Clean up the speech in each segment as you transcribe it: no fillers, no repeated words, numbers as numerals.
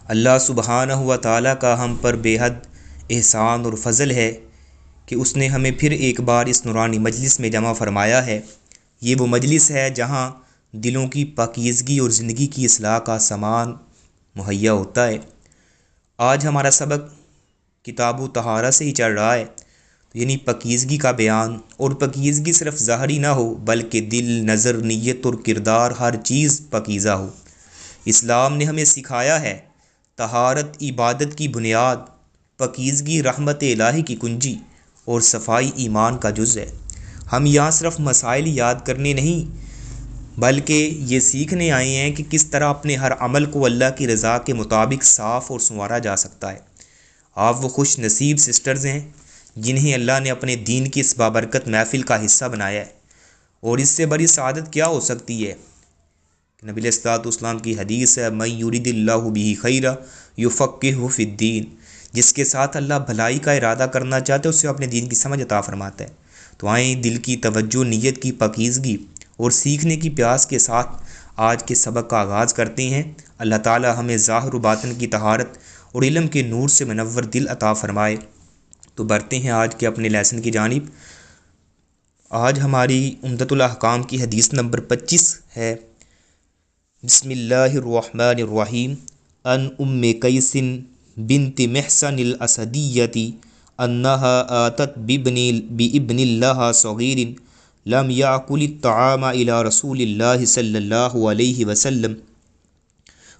اللہ سبحانہ و تعالیٰ کا ہم پر بے حد احسان اور فضل ہے کہ اس نے ہمیں پھر ایک بار اس نورانی مجلس میں جمع فرمایا ہے۔ یہ وہ مجلس ہے جہاں دلوں کی پاکیزگی اور زندگی کی اصلاح کا سامان مہیا ہوتا ہے۔ آج ہمارا سبق کتاب و طہارت سے ہی چل رہا ہے، یعنی پاکیزگی کا بیان، اور پاکیزگی صرف ظاہری نہ ہو بلکہ دل، نظر، نیت اور کردار ہر چیز پاکیزہ ہو۔ اسلام نے ہمیں سکھایا ہے طہارت عبادت کی بنیاد، پاکیزگی رحمت الہی کی کنجی اور صفائی ایمان کا جز ہے۔ ہم یہاں صرف مسائل یاد کرنے نہیں بلکہ یہ سیکھنے آئے ہیں کہ کس طرح اپنے ہر عمل کو اللہ کی رضا کے مطابق صاف اور سنوارا جا سکتا ہے۔ آپ وہ خوش نصیب سسٹرز ہیں جنہیں اللہ نے اپنے دین کی اس بابرکت محفل کا حصہ بنایا ہے، اور اس سے بڑی سعادت کیا ہو سکتی ہے؟ نبی علیہ الصلوۃ والسلام کی حدیث ہے، من یرید اللہ بہ خیرا یفقہہ فی الدین، جس کے ساتھ اللہ بھلائی کا ارادہ کرنا چاہتے ہے اسے اپنے دین کی سمجھ عطا فرماتا ہے۔ تو آئیں دل کی توجہ، نیت کی پاکیزگی اور سیکھنے کی پیاس کے ساتھ آج کے سبق کا آغاز کرتے ہیں۔ اللہ تعالی ہمیں ظاہر و باطن کی طہارت اور علم کے نور سے منور دل عطا فرمائے۔ تو بڑھتے ہیں آج کے اپنے لیسن کی جانب۔ آج ہماری عمدۃ الاحکام کی حدیث نمبر 25 ہے۔ بسم اللہ الرحمن الرحیم۔ ان ام قیس بنت محصن الاسدیۃ انہا آتت بابن لها صغیر لم یأکل الطعام الى رسول اللہ صلی اللہ علیہ وسلم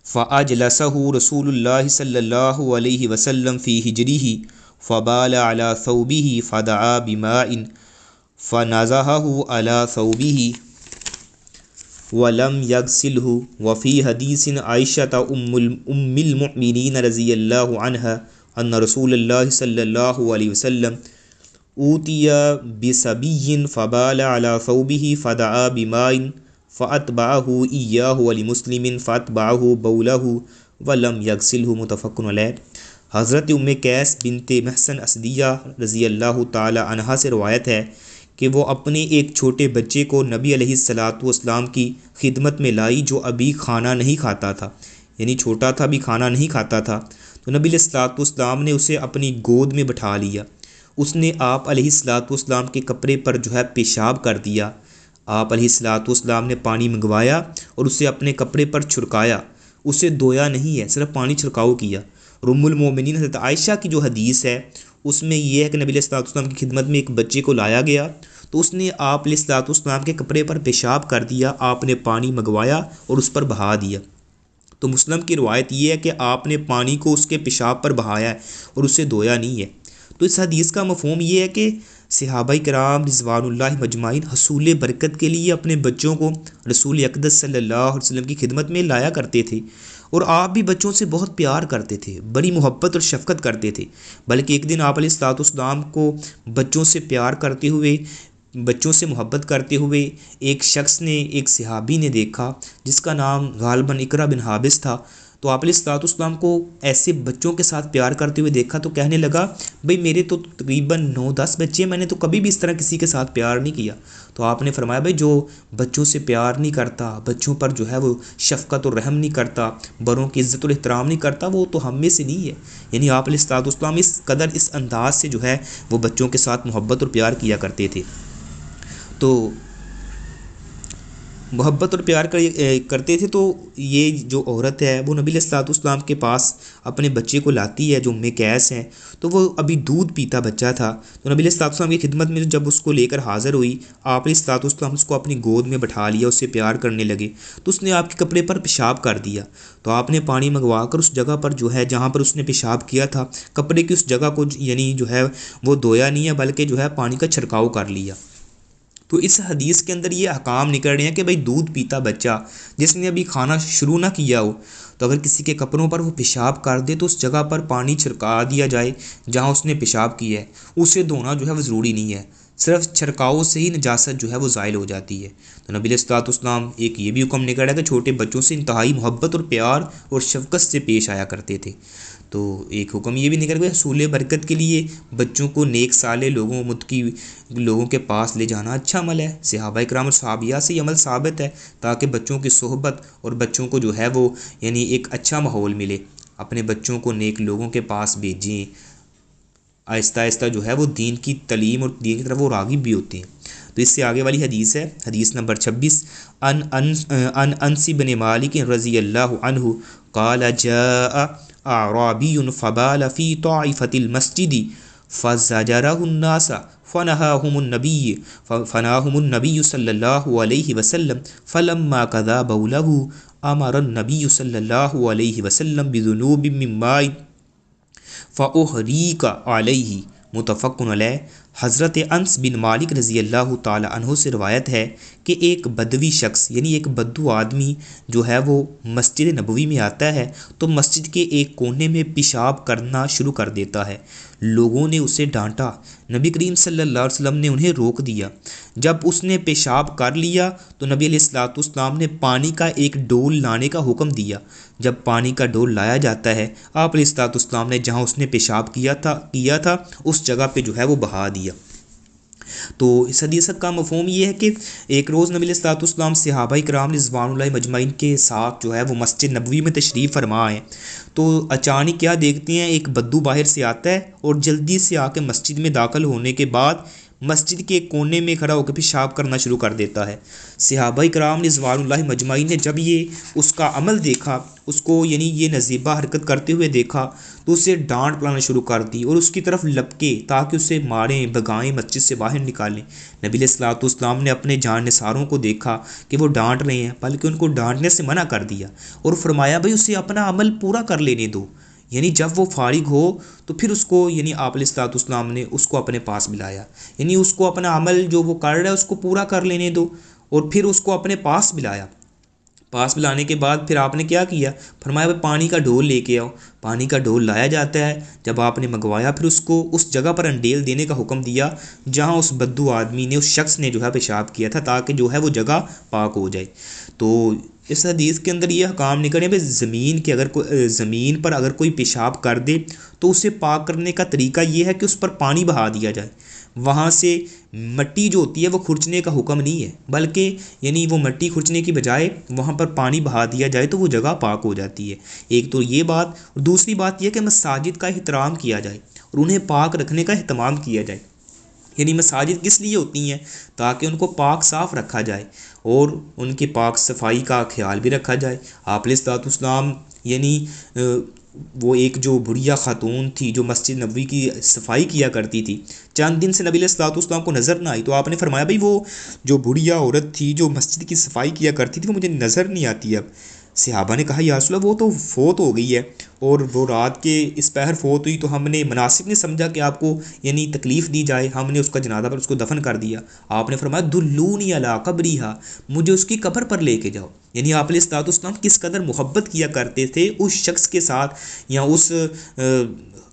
فاجلسہ رسول اللہ صلی اللہ علیہ وسلم فی حجرہ فبال على ثوبہ فدعا بماء فنضحہ على ثوبہ ولم یغسلہ۔ وفی حدیث عائشہ ام المؤمنین رضی اللہ عنہا ان رسول اللہ صلی اللہ علیہ وسلم اوتی بصبی فبال على ثوبہ فدعا بماء فاتبعہ ایاہ ولمسلم فاتبعہ بولہ ولم یغسلہ، متفق علیہ۔ حضرت ام قیس بنت محصن اسدیہ رضی اللہ تعالی عنہا سے روایت ہے کہ وہ اپنے ایک چھوٹے بچے کو نبی علیہ الصلوۃ والسلام کی خدمت میں لائی جو ابھی کھانا نہیں کھاتا تھا، یعنی چھوٹا تھا، ابھی کھانا نہیں کھاتا تھا۔ تو نبی علیہ الصلوۃ والسلام نے اسے اپنی گود میں بٹھا لیا۔ اس نے آپ علیہ الصلوۃ والسلام کے کپڑے پر پیشاب کر دیا۔ آپ علیہ الصلوۃ والسلام نے پانی منگوایا اور اسے اپنے کپڑے پر چھڑکایا، اسے دھویا نہیں ہے، صرف پانی چھڑکاؤ کیا۔ ام المومنین حضرت عائشہ کی جو حدیث ہے اس میں یہ ہے کہ نبی علیہ الصلوۃ والسلام کی خدمت میں ایک بچے کو لایا گیا تو اس نے آپ علیہ الصلوۃ والسلام کے کپڑے پر پیشاب کر دیا۔ آپ نے پانی منگوایا اور اس پر بہا دیا۔ تو مسلم کی روایت یہ ہے کہ آپ نے پانی کو اس کے پیشاب پر بہایا ہے اور اسے دھویا نہیں ہے۔ تو اس حدیث کا مفہوم یہ ہے کہ صحابہ کرام رضوان اللہ مجمعین حصول برکت کے لیے اپنے بچوں کو رسول اقدس صلی اللہ علیہ وسلم کی خدمت میں لایا کرتے تھے، اور آپ بھی بچوں سے بہت پیار کرتے تھے، بڑی محبت اور شفقت کرتے تھے۔ بلکہ ایک دن آپ علیہ الصلوۃ والسلام کو بچوں سے پیار کرتے ہوئے، بچوں سے محبت کرتے ہوئے ایک شخص نے، ایک صحابی نے دیکھا جس کا نام غالباً اقرا بن حابس تھا۔ تو آپ علیہ الصلوۃ والسلام کو ایسے بچوں کے ساتھ پیار کرتے ہوئے دیکھا تو کہنے لگا، بھئی میرے تو تقریباً 9-10 بچے ہیں، میں نے تو کبھی بھی اس طرح کسی کے ساتھ پیار نہیں کیا۔ تو آپ نے فرمایا، بھئی جو بچوں سے پیار نہیں کرتا، بچوں پر وہ شفقت اور رحم نہیں کرتا، بڑوں کی عزت اور احترام نہیں کرتا، وہ تو ہم میں سے نہیں ہے۔ یعنی آپ علیہ الصلوۃ والسلام اس قدر، اس انداز سے وہ بچوں کے ساتھ محبت اور پیار کیا کرتے تھے۔ تو محبت اور پیار کرتے تھے۔ تو یہ جو عورت ہے وہ نبی علیہ الصلوۃ والسلام کے پاس اپنے بچے کو لاتی ہے جو ام قیس ہیں، تو وہ ابھی دودھ پیتا بچہ تھا۔ تو نبی علیہ الصلوۃ والسلام کی خدمت میں جب اس کو لے کر حاضر ہوئی، آپ علیہ الصلوۃ والسلام اس کو اپنی گود میں بٹھا لیا، اس سے پیار کرنے لگے، تو اس نے آپ کے کپڑے پر پیشاب کر دیا۔ تو آپ نے پانی منگوا کر اس جگہ پر جہاں پر اس نے پیشاب کیا تھا، کپڑے کی اس جگہ کو یعنی وہ دھویا نہیں ہے بلکہ پانی کا چھڑکاؤ کر لیا۔ تو اس حدیث کے اندر یہ احکام نکل رہے ہیں کہ بھئی دودھ پیتا بچہ جس نے ابھی کھانا شروع نہ کیا ہو، تو اگر کسی کے کپڑوں پر وہ پیشاب کر دے تو اس جگہ پر پانی چھڑکا دیا جائے جہاں اس نے پیشاب کیا ہے، اسے دھونا وہ ضروری نہیں ہے، صرف چھڑکاؤ سے ہی نجاست وہ زائل ہو جاتی ہے۔ تو نبی علیہ الصلوۃ والسلام ایک یہ بھی حکم نکل رہا ہے کہ چھوٹے بچوں سے انتہائی محبت اور پیار اور شفقت سے پیش آیا کرتے تھے۔ تو ایک حکم یہ بھی نکل گیا، حصول برکت کے لیے بچوں کو نیک صالح لوگوں، متقی لوگوں کے پاس لے جانا اچھا عمل ہے۔ صحابہ کرام اور صحابیات سے یہ عمل ثابت ہے تاکہ بچوں کی صحبت اور بچوں کو وہ یعنی ایک اچھا ماحول ملے۔ اپنے بچوں کو نیک لوگوں کے پاس بھیجیں، آہستہ آہستہ جو ہے وہ دین کی تعلیم اور دین کی طرف وہ راغب بھی ہوتے ہیں۔ تو اس سے آگے والی حدیث ہے، حدیث نمبر 26، ان انس بن مالک رضی اللہ عنہ قال جاء اعرابی فبال فی طائفة المسجد فزجرہ الناس فنهاهم النبی صلی اللہ علیہ وسلم فلما قضى بوله امر النبی صلی اللہ علیہ وسلم بذنوب من ماء فأحریق علیہ، متفق علیہ۔ حضرت انس بن مالک رضی اللہ تعالی عنہ سے روایت ہے کہ ایک بدوی شخص یعنی ایک بدو آدمی جو ہے وہ مسجد نبوی میں آتا ہے تو مسجد کے ایک کونے میں پیشاب کرنا شروع کر دیتا ہے۔ لوگوں نے اسے ڈانٹا، نبی کریم صلی اللہ علیہ وسلم نے انہیں روک دیا۔ جب اس نے پیشاب کر لیا تو نبی علیہ الصلوۃ والسلام نے پانی کا ایک ڈول لانے کا حکم دیا۔ جب پانی کا ڈول لایا جاتا ہے، آپ علیہ الصلوۃ والسلام نے جہاں اس نے پیشاب کیا تھا اس جگہ پہ جو ہے وہ بہا دیا۔ تو اس حدیث کا مفہوم یہ ہے کہ ایک روز نبی علیہ الصلوۃ والسلام صحابہ کرام رضوان اللہ مجمعین کے ساتھ جو ہے وہ مسجد نبوی میں تشریف فرما ہیں، تو اچانک کیا دیکھتے ہیں، ایک بدو باہر سے آتا ہے اور جلدی سے آ کے مسجد میں داخل ہونے کے بعد مسجد کے کونے میں کھڑا ہو کے پیشاب کرنا شروع کر دیتا ہے۔ صحابہ کرام رضوان اللہ مجمعین نے جب یہ اس کا عمل دیکھا، اس کو یعنی یہ نزیبہ حرکت کرتے ہوئے دیکھا تو اسے ڈانٹ پڑانا شروع کر دی اور اس کی طرف لپکے تاکہ اسے ماریں بھگائیں، مسجد سے باہر نکالیں۔ نبی علیہ الصلوۃ والسلام نے اپنے جان نثاروں کو دیکھا کہ وہ ڈانٹ رہے ہیں، بلکہ ان کو ڈانٹنے سے منع کر دیا اور فرمایا بھائی اسے اپنا عمل پورا کر لینے دو، یعنی جب وہ فارغ ہو تو پھر اس کو یعنی آپ علیہ الصلوۃ والسلام نے اس کو اپنے پاس بلایا، یعنی اس کو اپنا عمل جو وہ کر رہا ہے اس کو پورا کر لینے دو، اور پھر اس کو اپنے پاس بلایا۔ پاس بلانے کے بعد پھر آپ نے کیا کیا، فرمایا بھائی پانی کا ڈھول لے کے آؤ۔ پانی کا ڈھول لایا جاتا ہے، جب آپ نے منگوایا پھر اس کو اس جگہ پر انڈیل دینے کا حکم دیا جہاں اس بدو آدمی نے، اس شخص نے جو ہے پیشاب کیا تھا، تاکہ جو ہے وہ جگہ پاک ہو جائے۔ تو اس حدیث کے اندر یہ حکام نکلے بھائی زمین پر اگر کوئی پیشاب کر دے تو اسے پاک کرنے کا طریقہ یہ ہے کہ اس پر پانی بہا دیا جائے، وہاں سے مٹی جو ہوتی ہے وہ کھرچنے کا حکم نہیں ہے، بلکہ یعنی وہ مٹی کھرچنے کی بجائے وہاں پر پانی بہا دیا جائے تو وہ جگہ پاک ہو جاتی ہے۔ ایک تو یہ بات، اور دوسری بات یہ کہ مساجد کا احترام کیا جائے اور انہیں پاک رکھنے کا اہتمام کیا جائے۔ یعنی مساجد کس لیے ہوتی ہیں، تاکہ ان کو پاک صاف رکھا جائے اور ان کی پاک صفائی کا خیال بھی رکھا جائے۔ آپ علیہ الصلوۃ والسلام یعنی وہ ایک جو بڑھیا خاتون تھی جو مسجد نبوی کی صفائی کیا کرتی تھی، چند دن سے نبی علیہ الصلوۃ والسلام کو نظر نہ آئی، تو آپ نے فرمایا بھائی وہ جو بڑھیا عورت تھی جو مسجد کی صفائی کیا کرتی تھی وہ مجھے نظر نہیں آتی اب۔ صحابہ نے کہا یا رسول اللہ وہ تو فوت ہو گئی ہے، اور وہ رات کے اس پہر فوت ہوئی تو ہم نے مناسب نہیں سمجھا کہ آپ کو یعنی تکلیف دی جائے، ہم نے اس کا جنازہ پر اس کو دفن کر دیا۔ آپ نے فرمایا دلونی علی قبریہا، مجھے اس کی قبر پر لے کے جاؤ۔ یعنی آپ علیہ الصلوۃ والسلام کس قدر محبت کیا کرتے تھے اس شخص کے ساتھ یا اس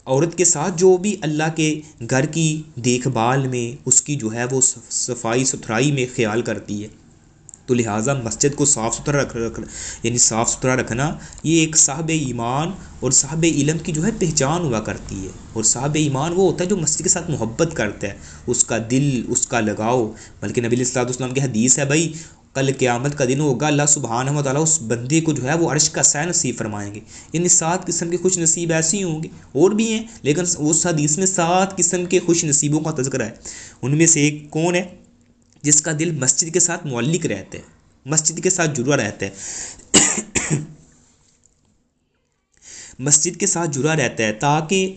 عورت کے ساتھ جو بھی اللہ کے گھر کی دیکھ بھال میں اس کی جو ہے وہ صفائی ستھرائی میں خیال کرتی ہے۔ تو لہٰذا مسجد کو صاف ستھرا رکھنا یہ ایک صاحب ایمان اور صاحب علم کی جو ہے پہچان ہوا کرتی ہے، اور صاحب ایمان وہ ہوتا ہے جو مسجد کے ساتھ محبت کرتا ہے، اس کا دل، اس کا لگاؤ۔ بلکہ نبی علیہ الصلوۃ والسلام کی حدیث ہے بھائی کل قیامت کا دن ہوگا، اللہ سبحانہ و تعالیٰ اس بندے کو جو ہے وہ عرش کا سایہ نصیب فرمائیں گے، یعنی 7 قسم کے خوش نصیب ایسے ہوں گے، اور بھی ہیں لیکن اس حدیث میں 7 قسم کے خوش نصیبوں کا تذکرہ ہے۔ ان میں سے ایک کون ہے، جس کا دل مسجد کے ساتھ معلق رہتا ہے، مسجد کے ساتھ جڑا رہتا ہے مسجد کے ساتھ جڑا رہتا ہے، تاکہ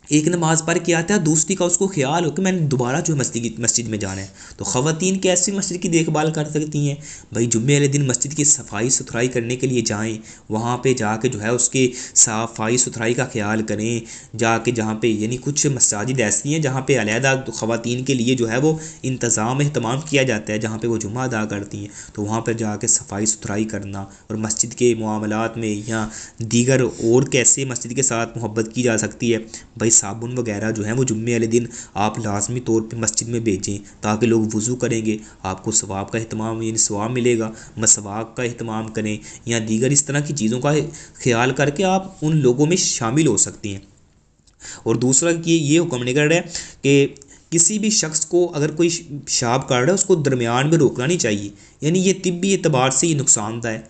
ایک نماز پڑھ کے آتا ہے دوسری کا اس کو خیال ہو کہ میں نے دوبارہ جو ہے مسجد میں جانا ہے۔ تو خواتین کیسے مسجد کی دیکھ بھال کر سکتی ہیں، بھائی جمعے والے دن مسجد کی صفائی ستھرائی کرنے کے لیے جائیں، وہاں پہ جا کے جو ہے اس کے صفائی ستھرائی کا خیال کریں، جا کے جہاں پہ یعنی کچھ مساجد ایسی ہیں جہاں پہ علیحدہ خواتین کے لیے جو ہے وہ انتظام اہتمام کیا جاتا ہے، جہاں پہ وہ جمعہ ادا کرتی ہیں، تو وہاں پر جا کے صفائی ستھرائی کرنا، اور مسجد کے معاملات میں یا دیگر اور کیسے مسجد کے ساتھ محبت کی جا سکتی ہے، بھائی صابن وغیرہ جو ہیں وہ جمعے والے دن آپ لازمی طور پہ مسجد میں بھیجیں تاکہ لوگ وضو کریں گے، آپ کو ثواب کا اہتمام یعنی ثواب ملے گا، مسواک کا اہتمام کریں یا دیگر اس طرح کی چیزوں کا خیال کر کے آپ ان لوگوں میں شامل ہو سکتی ہیں۔ اور دوسرا کہ یہ حکم نکل رہا ہے کہ کسی بھی شخص کو اگر کوئی پیشاب کر رہا ہے اس کو درمیان میں روکنا نہیں چاہیے، یعنی یہ طبی اعتبار سے یہ نقصان دہ ہے،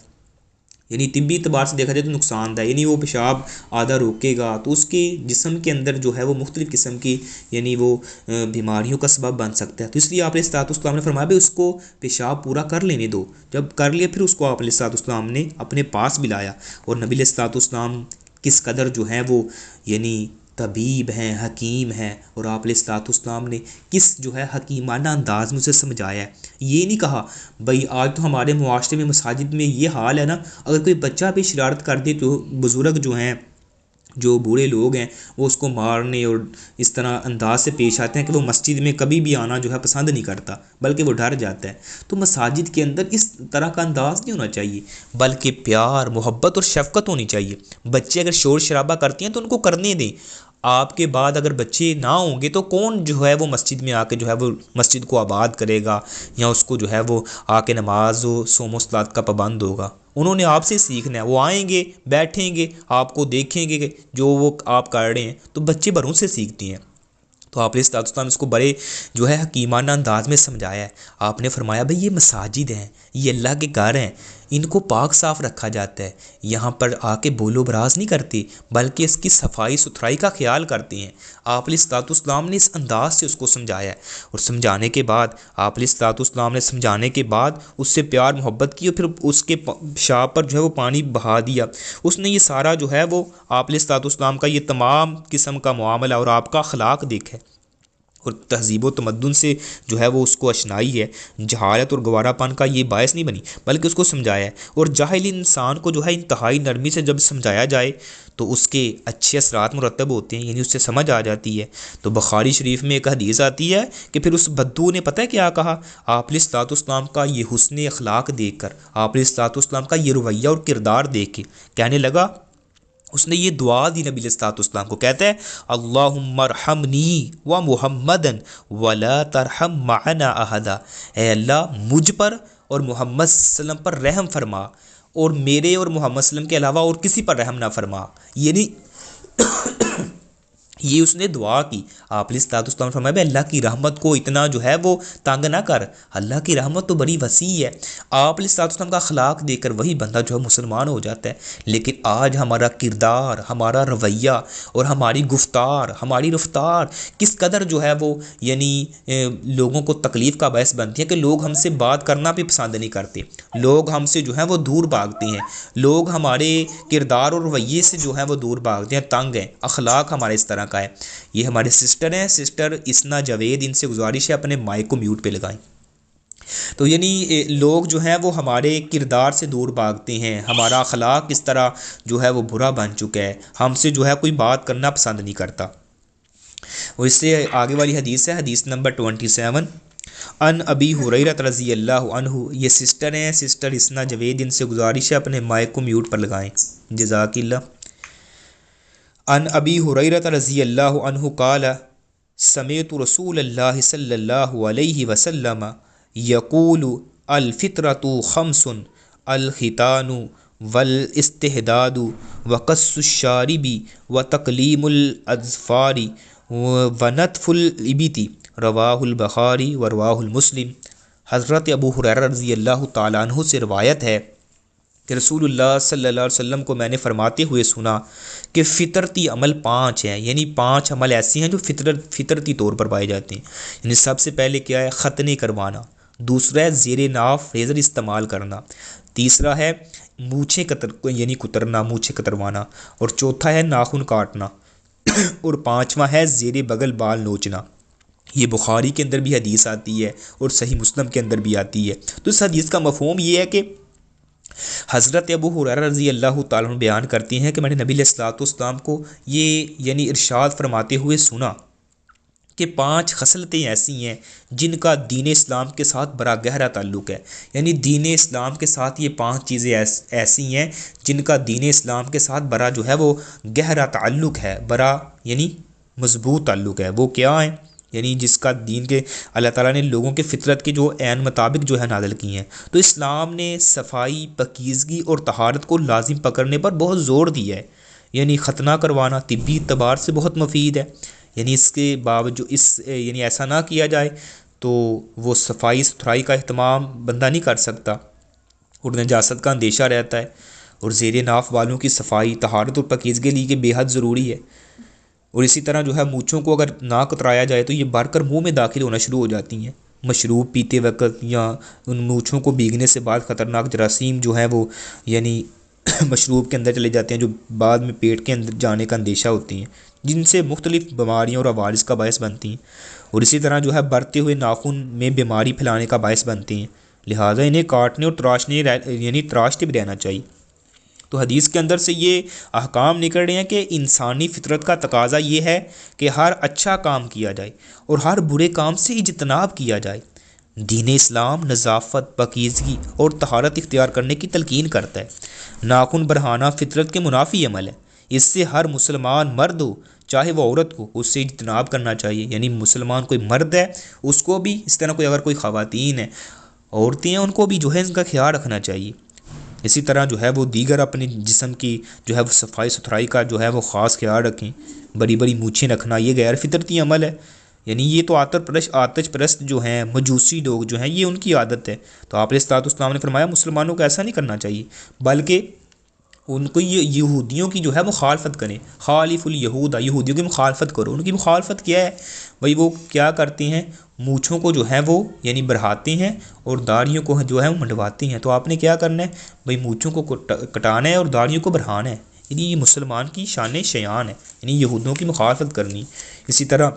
یعنی طبی اعتبار سے دیکھا جائے تو نقصان دہ، یعنی وہ پیشاب آدھا روکے گا تو اس کے جسم کے اندر جو ہے وہ مختلف قسم کی یعنی وہ بیماریوں کا سبب بن سکتا ہے۔ تو اس لیے آپ علیہ الصلوۃ والسلام نے فرمایا بھائی اس کو پیشاب پورا کر لینے دو۔ جب کر لیا پھر اس کو آپ علیہ الصلوۃ والسلام نے اپنے پاس بلایا، اور نبی علیہ الصلوۃ والسلام کس قدر جو ہیں وہ یعنی طبیب ہیں، حکیم ہیں، اور آپ علیہ الصلوۃ والسلام نے کس جو ہے حکیمانہ انداز میں اسے سمجھایا ہے۔ یہ نہیں کہا بھائی آج تو ہمارے معاشرے میں مساجد میں یہ حال ہے نا، اگر کوئی بچہ بھی شرارت کر دے تو بزرگ جو ہیں، جو بوڑھے لوگ ہیں، وہ اس کو مارنے اور اس طرح انداز سے پیش آتے ہیں کہ وہ مسجد میں کبھی بھی آنا جو ہے پسند نہیں کرتا، بلکہ وہ ڈر جاتا ہے۔ تو مساجد کے اندر اس طرح کا انداز نہیں ہونا چاہیے، بلکہ پیار، محبت اور شفقت ہونی چاہیے۔ بچے اگر شور شرابہ کرتے ہیں تو ان کو کرنے دیں۔ آپ کے بعد اگر بچے نہ ہوں گے تو کون جو ہے وہ مسجد میں آ کے جو ہے وہ مسجد کو آباد کرے گا، یا اس کو جو ہے وہ آ کے نماز و صوم و صلات کا پابند ہوگا؟ انہوں نے آپ سے سیکھنا ہے، وہ آئیں گے، بیٹھیں گے، آپ کو دیکھیں گے کہ جو وہ آپ کر رہے ہیں، تو بچے بڑوں سے سیکھتے ہیں۔ تو آپ علیہ الصلوۃ والسلام اس کو بڑے جو ہے حکیمانہ انداز میں سمجھایا ہے۔ آپ نے فرمایا بھئی یہ مساجد ہیں، یہ اللہ کے گھر ہیں، ان کو پاک صاف رکھا جاتا ہے، یہاں پر آ کے بول و براز نہیں کرتے، بلکہ اس کی صفائی ستھرائی کا خیال کرتے ہیں۔ آپ علیہ الصلوۃ والسلام نے اس انداز سے اس کو سمجھایا ہے، اور سمجھانے کے بعد آپ علیہ الصلوۃ والسلام نے سمجھانے کے بعد اس سے پیار محبت کی، اور پھر اس کے پیشاب پر جو ہے وہ پانی بہا دیا۔ اس نے یہ سارا جو ہے وہ آپ علیہ الصلوۃ والسلام کا یہ تمام قسم کا معاملہ اور آپ کا اخلاق دیکھا ہے، اور تہذیب و تمدن سے جو ہے وہ اس کو اشنائی ہے، جہالت اور گوارا پن کا یہ باعث نہیں بنی، بلکہ اس کو سمجھایا ہے۔ اور جاہل انسان کو جو ہے انتہائی نرمی سے جب سمجھایا جائے تو اس کے اچھے اثرات مرتب ہوتے ہیں، یعنی اس سے سمجھ آ جاتی ہے۔ تو بخاری شریف میں ایک حدیث آتی ہے کہ پھر اس بدو نے پتہ ہے کیا کہا؟ آپ علیہ الصلوۃ والسلام کا یہ حسن اخلاق دیکھ کر، آپ علیہ الصلوۃ والسلام کا یہ رویہ اور کردار دیکھ کے کہنے لگا، اس نے یہ دعا دی نبی علیہ الصلوۃ والسلام کو، کہتا ہے اللہم ارحمنی و محمدن ولا ترحم معنا احدا، اے اللہ مجھ پر اور محمد صلی اللہ علیہ وسلم پر رحم فرما، اور میرے اور محمد صلی اللہ علیہ وسلم کے علاوہ اور کسی پر رحم نہ فرما۔ یعنی یہ اس نے دعا کی۔ آپ علیہ الصلوۃ والسلام نے فرمایا اللہ کی رحمت کو اتنا جو ہے وہ تنگ نہ کر، اللہ کی رحمت تو بڑی وسیع ہے۔ آپ علیہ الصلوۃ والسلام کا اخلاق دیکھ کر وہی بندہ جو ہے مسلمان ہو جاتا ہے۔ لیکن آج ہمارا کردار، ہمارا رویہ اور ہماری گفتار، ہماری رفتار کس قدر جو ہے وہ یعنی لوگوں کو تکلیف کا باعث بنتی ہے کہ لوگ ہم سے بات کرنا بھی پسند نہیں کرتے، لوگ ہم سے جو ہے وہ دور بھاگتے ہیں، لوگ ہمارے کردار اور رویے سے جو ہے وہ دور بھاگتے ہیں، تنگ ہیں۔ اخلاق ہمارے اس طرح کا ہے۔ یہ ہمارے سسٹر ہیں، سسٹر اسنا جاوید، ان سے گزارش ہے اپنے مائک کو میوٹ پہ لگائیں۔ تو یعنی لوگ جو ہیں وہ ہمارے کردار سے دور بھاگتے ہیں، ہمارا اخلاق اس طرح جو ہے وہ برا بن چکا ہے، ہم سے جو ہے کوئی بات کرنا پسند نہیں کرتا۔ اور اس سے آگے والی حدیث ہے، حدیث نمبر 27، ان ابی ہریرہ رضی اللہ عنہ، یہ سسٹر ہیں، سسٹر اسنا جاوید، ان سے گزارش ہے اپنے مائک کو میوٹ پر لگائیں، جزاک اللہ۔ ان ابی ہریرہ رضی اللہ عنہ قال سمعت رسول اللہ صلی اللہ علیہ وسلم یقول الفطرۃ خمس، الختان والاستحداد وقص الشارب وتقلیم الاظفار ونتف الابط، رواہ البخاری و رواہ المسلم۔ حضرت ابو ہریرہ رضی اللہ تعالیٰ عنہ سے روایت ہے کہ رسول اللہ صلی اللہ علیہ وسلم کو میں نے فرماتے ہوئے سنا کہ فطرتی عمل 5 ہیں، یعنی 5 عمل ایسے ہیں جو فطرتی طور پر پائے جاتے ہیں۔ یعنی سب سے پہلے کیا ہے؟ ختنے کروانا، دوسرا ہے زیر ناف ریزر استعمال کرنا، تیسرا ہے مونچھیں یعنی کترنا، مونچھیں کتروانا، اور چوتھا ہے ناخن کاٹنا، اور 5واں ہے زیر بغل بال نوچنا۔ یہ بخاری کے اندر بھی حدیث آتی ہے اور صحیح مسلم کے اندر بھی آتی ہے۔ تو اس حدیث کا مفہوم یہ ہے کہ حضرت ابو ہریرہ رضی اللہ تعالیٰ عنہ بیان کرتے ہیں کہ میں نے نبی علیہ الصلوۃ والسلام کو یہ یعنی ارشاد فرماتے ہوئے سنا کہ 5 خصلتیں ایسی ہیں جن کا دین اسلام کے ساتھ بڑا گہرا تعلق ہے۔ یعنی دین اسلام کے ساتھ یہ 5 چیزیں ایسی ہیں جن کا دین اسلام کے ساتھ بڑا جو ہے وہ گہرا تعلق ہے، بڑا یعنی مضبوط تعلق ہے۔ وہ کیا ہیں؟ یعنی جس کا دین کے اللہ تعالیٰ نے لوگوں کے فطرت کے جو عین مطابق جو ہے نازل کی ہیں۔ تو اسلام نے صفائی، پاکیزگی اور طہارت کو لازم پکڑنے پر بہت زور دیا ہے۔ یعنی ختنہ کروانا طبی اعتبار سے بہت مفید ہے، یعنی اس کے باوجود یعنی ایسا نہ کیا جائے تو وہ صفائی ستھرائی کا اہتمام بندہ نہیں کر سکتا، اور نجاست کا اندیشہ رہتا ہے۔ اور زیر ناف والوں کی صفائی، طہارت اور پاکیزگی کے لیے بے حد ضروری ہے۔ اور اسی طرح جو ہے مونچھوں کو اگر نہ کترایا جائے تو یہ بڑھ کر منہ میں داخل ہونا شروع ہو جاتی ہیں۔ مشروب پیتے وقت یا ان مونچھوں کو بھیگنے سے بعد خطرناک جراثیم جو ہے وہ یعنی مشروب کے اندر چلے جاتے ہیں، جو بعد میں پیٹ کے اندر جانے کا اندیشہ ہوتی ہیں، جن سے مختلف بیماریاں اور عوارض کا باعث بنتی ہیں۔ اور اسی طرح جو ہے بڑھتے ہوئے ناخن میں بیماری پھیلانے کا باعث بنتی ہیں، لہٰذا انہیں کاٹنے اور تراشتے بھی رہنا چاہیے۔ تو حدیث کے اندر سے یہ احکام نکل رہے ہیں کہ انسانی فطرت کا تقاضا یہ ہے کہ ہر اچھا کام کیا جائے اور ہر برے کام سے اجتناب کیا جائے۔ دین اسلام نظافت، پاکیزگی اور طہارت اختیار کرنے کی تلقین کرتا ہے۔ ناخن بڑھانا فطرت کے منافی عمل ہے، اس سے ہر مسلمان مرد ہو چاہے وہ عورت ہو اس سے اجتناب کرنا چاہیے۔ یعنی مسلمان کوئی مرد ہے اس کو بھی، اس طرح اگر کوئی خواتین ہیں، عورتیں ہیں، ان کو بھی جو ہے ان کا خیال رکھنا چاہیے۔ اسی طرح جو ہے وہ دیگر اپنے جسم کی جو ہے وہ صفائی ستھرائی کا جو ہے وہ خاص خیال رکھیں۔ بڑی بڑی مونچھیں رکھنا یہ غیر فطرتی عمل ہے، یعنی یہ تو آتش پرست جو ہیں، مجوسی لوگ جو ہیں، یہ ان کی عادت ہے۔ تو آپ علیہ السلام نے فرمایا مسلمانوں کو ایسا نہیں کرنا چاہیے، بلکہ ان کو یہ یہودیوں کی جو ہے مخالفت کریں۔ خالف الیہود، یہودیوں کی مخالفت کرو۔ ان کی مخالفت کیا ہے بھائی؟ وہ کیا کرتے ہیں؟ مونچھوں کو جو ہے وہ یعنی بڑھاتے ہیں اور داڑھیوں کو جو ہے وہ منڈواتے ہیں۔ تو آپ نے کیا کرنا ہے بھائی؟ مونچھوں کو کٹانا ہے اور داڑھیوں کو بڑھانا ہے۔ یعنی یہ مسلمان کی شان شیان ہے، یعنی یہودیوں کی مخالفت کرنی۔ اسی طرح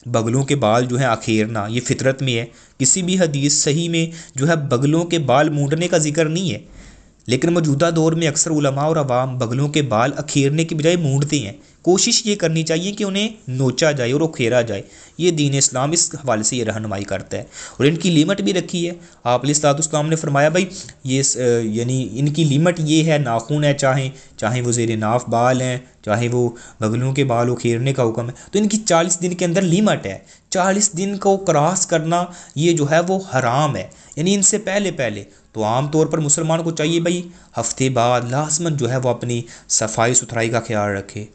بغلوں کے بال جو ہے اکھیرنا یہ فطرت میں ہے۔ کسی بھی حدیث صحیح میں جو ہے بغلوں کے بال مونڈنے کا ذکر نہیں ہے، لیکن موجودہ دور میں اکثر علماء اور عوام بغلوں کے بال اکھیرنے کی بجائے مونڈتے ہیں۔ کوشش یہ کرنی چاہیے کہ انہیں نوچا جائے اور اکھیرا جائے۔ یہ دین اسلام اس حوالے سے یہ رہنمائی کرتا ہے، اور ان کی لیمٹ بھی رکھی ہے۔ آپ علیہ السلام نے فرمایا بھائی یہ یعنی ان کی لیمٹ یہ ہے، ناخن ہے چاہے وہ زیر ناف بال ہیں، چاہے وہ بغلوں کے بال اکھیرنے کا حکم ہے، تو ان کی 40 دن کے اندر لیمٹ ہے۔ 40 دن کو کراس کرنا یہ جو ہے وہ حرام ہے، یعنی ان سے پہلے تو عام طور پر مسلمان کو چاہیے بھائی ہفتے بعد لازماً جو ہے وہ اپنی صفائی ستھرائی کا خیال رکھے۔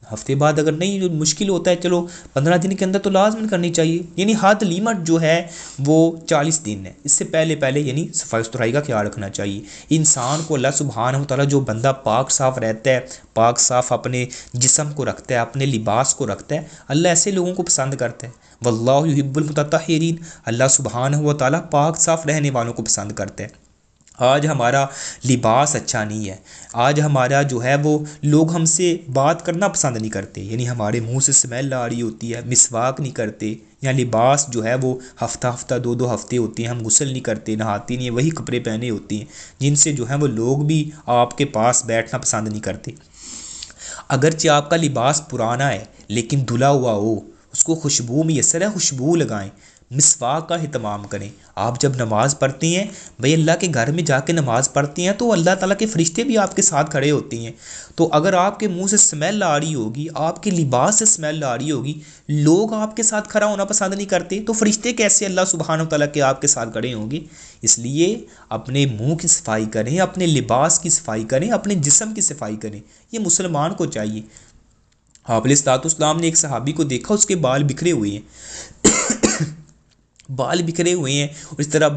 ہفتے بعد اگر نہیں مشکل ہوتا ہے چلو 15 دن کے اندر تو لازماً کرنی چاہیے، یعنی حد لیمٹ جو ہے وہ 40 دن ہے۔ اس سے پہلے یعنی صفائی ستھرائی کا خیال رکھنا چاہیے۔ انسان کو اللہ سبحانہ و تعالیٰ جو بندہ پاک صاف رہتا ہے، پاک صاف اپنے جسم کو رکھتا ہے، اپنے لباس کو رکھتا ہے، اللہ ایسے لوگوں کو پسند کرتا ہے۔ واللہ یحب المتطہرین، اللہ سبحانہ و تعالیٰ پاک صاف رہنے والوں کو پسند کرتا ہے۔ آج ہمارا لباس اچھا نہیں ہے، آج ہمارا جو ہے وہ لوگ ہم سے بات کرنا پسند نہیں کرتے، یعنی ہمارے منہ سے اسمیل آ رہی ہوتی ہے، مسواک نہیں کرتے، یا لباس جو ہے وہ ہفتہ 2 ہفتے ہوتے ہیں ہم غسل نہیں کرتے، نہاتے نہیں ہیں، وہی کپڑے پہنے ہوتے ہیں جن سے جو ہے وہ لوگ بھی آپ کے پاس بیٹھنا پسند نہیں کرتے۔ اگرچہ آپ کا لباس پرانا ہے لیکن دھلا ہوا ہو، اس کو خوشبو میسر ہے، خوشبو لگائیں، مسواک کا اہتمام کریں۔ آپ جب نماز پڑھتے ہیں بھئی اللہ کے گھر میں جا کے نماز پڑھتے ہیں تو اللہ تعالیٰ کے فرشتے بھی آپ کے ساتھ کھڑے ہوتے ہیں، تو اگر آپ کے منہ سے اسمیل آ رہی ہوگی، آپ کے لباس سے اسمیل آ رہی ہوگی، لوگ آپ کے ساتھ کھڑا ہونا پسند نہیں کرتے، تو فرشتے کیسے اللہ سبحانہ و تعالیٰ کے آپ کے ساتھ کھڑے ہوں گے؟ اس لیے اپنے منہ کی صفائی کریں، اپنے لباس کی صفائی کریں، اپنے جسم کی صفائی کریں، یہ مسلمان کو چاہیے۔ آپ علیہ السلام نے ایک صحابی کو دیکھا، اس کے بال بکھرے ہوئے ہیں بال بکھرے ہوئے ہیں، اور اس طرح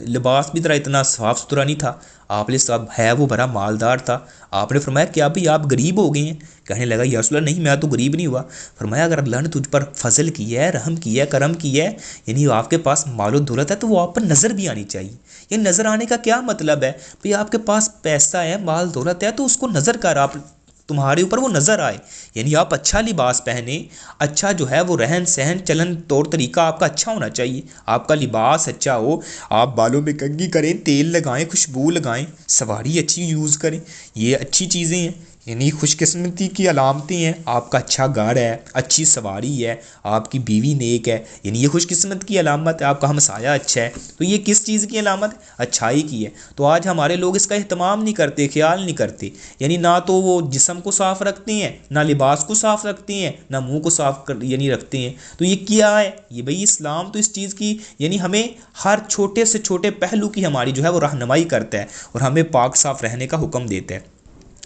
لباس بھی اتنا صاف ستھرا نہیں تھا۔ آپ علیہ السلام ہے وہ بڑا مالدار تھا، آپ نے فرمایا کیا بھئی آپ غریب ہو گئے ہیں؟ کہنے لگا یا رسول اللہ نہیں میں تو غریب نہیں ہوا۔ فرمایا اگر اللہ نے تجھ پر فضل کیا ہے، رحم کیا ہے، کرم کیا ہے، یعنی آپ کے پاس مال و دولت ہے، تو وہ آپ پر نظر بھی آنی چاہیے۔ یہ نظر آنے کا کیا مطلب ہے؟ بھئی آپ کے پاس پیسہ ہے، مال دولت ہے، تو اس کو نظر کر آپ تمہارے اوپر وہ نظر آئے، یعنی آپ اچھا لباس پہنیں، اچھا جو ہے وہ رہن سہن چلن طور طریقہ آپ کا اچھا ہونا چاہیے، آپ کا لباس اچھا ہو، آپ بالوں میں کنگھی کریں، تیل لگائیں، خوشبو لگائیں، سواری اچھی یوز کریں، یہ اچھی چیزیں ہیں، یعنی خوش قسمتی کی علامتیں ہیں۔ آپ کا اچھا گھر ہے، اچھی سواری ہے، آپ کی بیوی نیک ہے، یعنی یہ خوش قسمت کی علامت ہے، آپ کا ہمسایہ اچھا ہے، تو یہ کس چیز کی علامت ہے؟ اچھائی کی ہے۔ تو آج ہمارے لوگ اس کا اہتمام نہیں کرتے، خیال نہیں کرتے، یعنی نہ تو وہ جسم کو صاف رکھتے ہیں، نہ لباس کو صاف رکھتے ہیں، نہ منہ کو صاف یعنی رکھتے ہیں۔ تو یہ کیا ہے؟ یہ بھئی اسلام تو اس چیز کی یعنی ہمیں ہر چھوٹے سے چھوٹے پہلو کی ہماری جو ہے وہ رہنمائی کرتا ہے اور ہمیں پاک صاف رہنے کا حکم دیتا ہے۔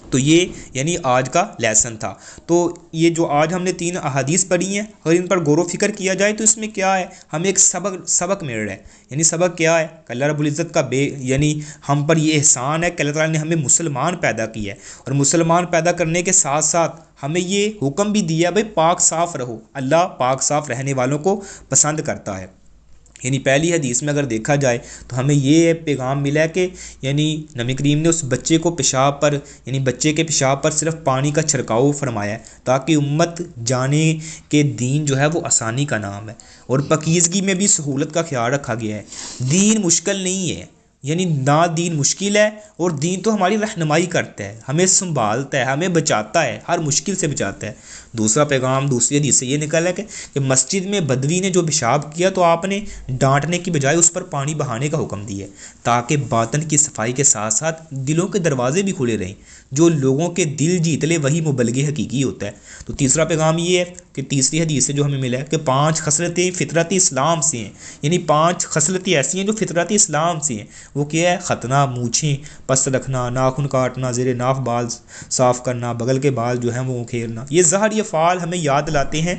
تو یہ یعنی آج کا لیسن تھا۔ تو یہ جو آج ہم نے 3 احادیث پڑھی ہیں، اگر ان پر غور و فکر کیا جائے تو اس میں کیا ہے، ہمیں ایک سبق مل رہا ہے۔ یعنی سبق کیا ہے کہ اللہ رب العزت کا یعنی ہم پر یہ احسان ہے کہ اللہ تعالیٰ نے ہمیں مسلمان پیدا کیا ہے، اور مسلمان پیدا کرنے کے ساتھ ساتھ ہمیں یہ حکم بھی دیا بھائی پاک صاف رہو۔ اللہ پاک صاف رہنے والوں کو پسند کرتا ہے۔ یعنی پہلی حدیث میں اگر دیکھا جائے تو ہمیں یہ پیغام ملا ہے کہ یعنی نبی کریم نے اس بچے کو پیشاب پر یعنی بچے کے پیشاب پر صرف پانی کا چھڑکاؤ فرمایا ہے تاکہ امت جانے کہ دین جو ہے وہ آسانی کا نام ہے، اور پاکیزگی میں بھی سہولت کا خیال رکھا گیا ہے۔ دین مشکل نہیں ہے، یعنی نہ دین مشکل ہے، اور دین تو ہماری رہنمائی کرتا ہے، ہمیں سنبھالتا ہے، ہمیں بچاتا ہے، ہر مشکل سے بچاتا ہے۔ دوسرا پیغام دوسری حدیث سے یہ نکل ہے کہ مسجد میں بدوی نے جو پیشاب کیا تو آپ نے ڈانٹنے کی بجائے اس پر پانی بہانے کا حکم دیا تاکہ باطن کی صفائی کے ساتھ ساتھ دلوں کے دروازے بھی کھلے رہیں۔ جو لوگوں کے دل جیت لے وہی مبلغ حقیقی ہوتا ہے۔ تو تیسرا پیغام یہ ہے کہ تیسری حدیث سے جو ہمیں ملا ہے کہ 5 خصلتیں فطرت اسلام سے ہیں، یعنی 5 خصلتیں ایسی ہیں جو فطرت اسلام سے ہیں۔ وہ کیا ہے؟ ختنہ، مونچھیں پس رکھنا، ناخن کاٹنا، زیر ناف بال صاف کرنا، بغل کے بال جو ہیں وہ کھیرنا۔ یہ ظاہری افعال ہمیں یاد دلاتے ہیں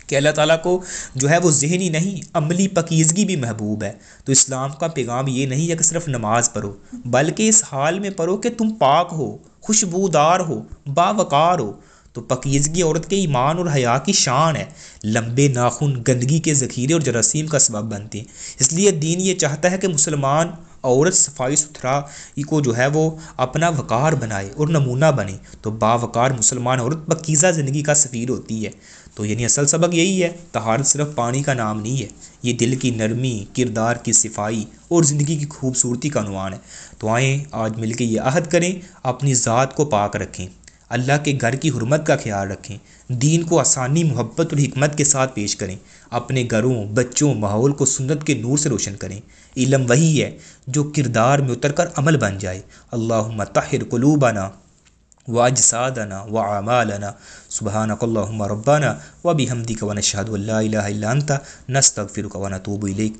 کہ اللہ تعالیٰ کو جو ہے وہ ذہنی نہیں عملی پاکیزگی بھی محبوب ہے۔ تو اسلام کا پیغام یہ نہیں ہے کہ صرف نماز پڑھو، بلکہ اس حال میں پڑھو کہ تم پاک ہو، خوشبودار ہو، باوقار ہو۔ تو پاکیزگی عورت کے ایمان اور حیا کی شان ہے۔ لمبے ناخن گندگی کے ذخیرے اور جراثیم کا سبب بنتے ہیں، اس لیے دین یہ چاہتا ہے کہ مسلمان عورت صفائی ستھرائی کو جو ہے وہ اپنا وقار بنائے اور نمونہ بنے۔ تو باوقار مسلمان عورت پاکیزہ زندگی کا سفیر ہوتی ہے۔ تو یعنی اصل سبق یہی ہے، طہارت صرف پانی کا نام نہیں ہے، یہ دل کی نرمی، کردار کی صفائی اور زندگی کی خوبصورتی کا عنوان ہے۔ تو آئیں آج مل کے یہ عہد کریں، اپنی ذات کو پاک رکھیں، اللہ کے گھر کی حرمت کا خیال رکھیں، دین کو آسانی، محبت اور حکمت کے ساتھ پیش کریں، اپنے گھروں، بچوں، ماحول کو سنت کے نور سے روشن کریں۔ علم وہی ہے جو کردار میں اتر کر عمل بن جائے۔ اللہم طہر قلوبنا واجسادنا واعمالنا سبحانک اللہم ربنا وبحمدک ونشہد ان لا الہ الا انت نستغفرک ونتوب الیک۔